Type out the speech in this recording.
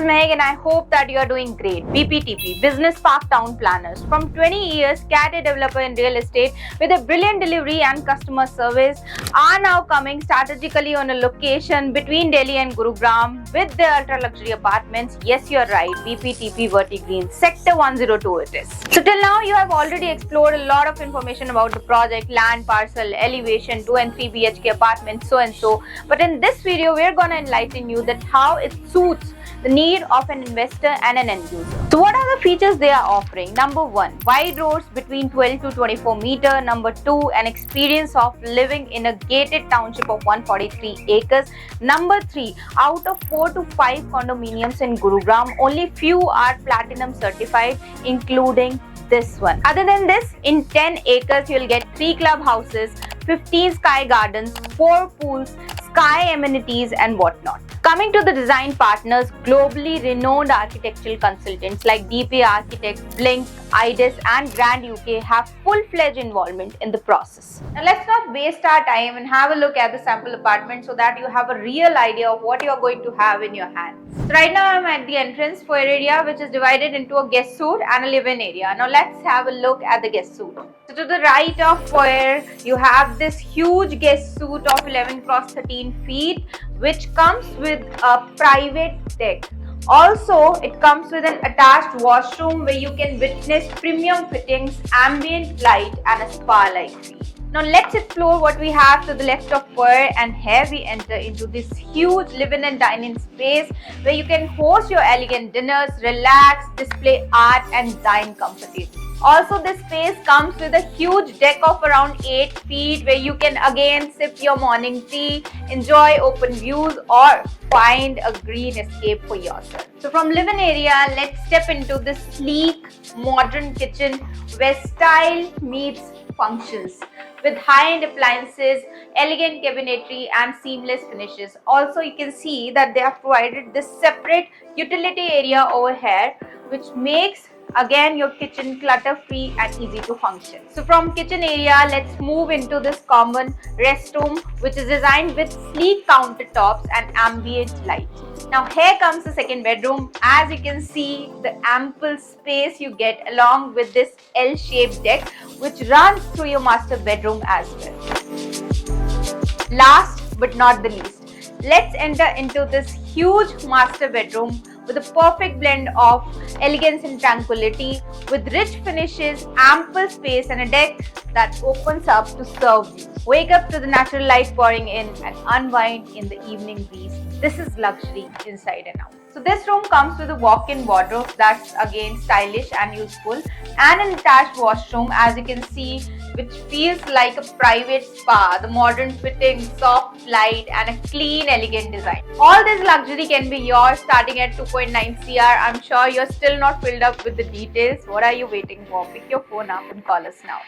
is Meg and I hope that you are doing great. BPTP, Business Park Town Planners. From 20 years, CAT developer in real estate with a brilliant delivery and customer service are now coming strategically on a location between Delhi and Gurugram with their ultra luxury apartments. Yes, you're right, BPTP Vertigreen, Sector 102 it is. So till now, you have already explored a lot of information about the project, land parcel, elevation, 2 and 3 BHK apartments, so and so. But in this video, we're gonna enlighten you that how it suits the need of an investor and an end user. So what are the features they are offering? Number 1, wide roads between 12 to 24 meter. Number 2, an experience of living in a gated township of 143 acres. Number 3, out of 4 to 5 condominiums in Gurugram, only few are platinum certified, including this one. Other than this, in 10 acres, you'll get 3 clubhouses, 15 sky gardens, 4 pools, sky amenities and whatnot. Coming to the design partners, globally renowned architectural consultants like DP Architects, Blink, IDIS and Grand UK have full-fledged involvement in the process. Now let's not waste our time and have a look at the sample apartment so that you have a real idea of what you are going to have in your hand. So right now I'm at the entrance foyer area, which is divided into a guest suite and a live-in area. Now let's have a look at the guest suite. So to the right of foyer, you have this huge guest suite of 11 cross 13 feet, which comes with a private deck. Also, it comes with an attached washroom where you can witness premium fittings, ambient light and a spa-like feel. Now let's explore what we have to the left of foyer, and here we enter into this huge live-in and dine-in space where you can host your elegant dinners, relax, display art and dine comfortably. Also, this space comes with a huge deck of around 8 feet where you can again sip your morning tea, enjoy open views or find a green escape for yourself. So from live-in area, let's step into this sleek, modern kitchen where style meets functions with high-end appliances, elegant cabinetry and seamless finishes. Also, you can see that they have provided this separate utility area over here, which makes again your kitchen clutter free and easy to function. So from kitchen area, let's move into this common restroom, which is designed with sleek countertops and ambient light. Now here comes the second bedroom. As you can see, the ample space you get along with this L-shaped deck, which runs through your master bedroom as well. Last but not the least, let's enter into this huge master bedroom with a perfect blend of elegance and tranquility, with rich finishes, ample space and a deck that opens up to serve you. Wake up to the natural light pouring in and unwind in the evening breeze. This is luxury inside and out. So this room comes with a walk-in wardrobe that's again stylish and useful, and an attached washroom, as you can see, which feels like a private spa. The modern fitting, soft light and a clean, elegant design. All this luxury can be yours starting at 2.9 CR. I'm sure you're still not filled up with the details. What are you waiting for? Pick your phone up and call us now.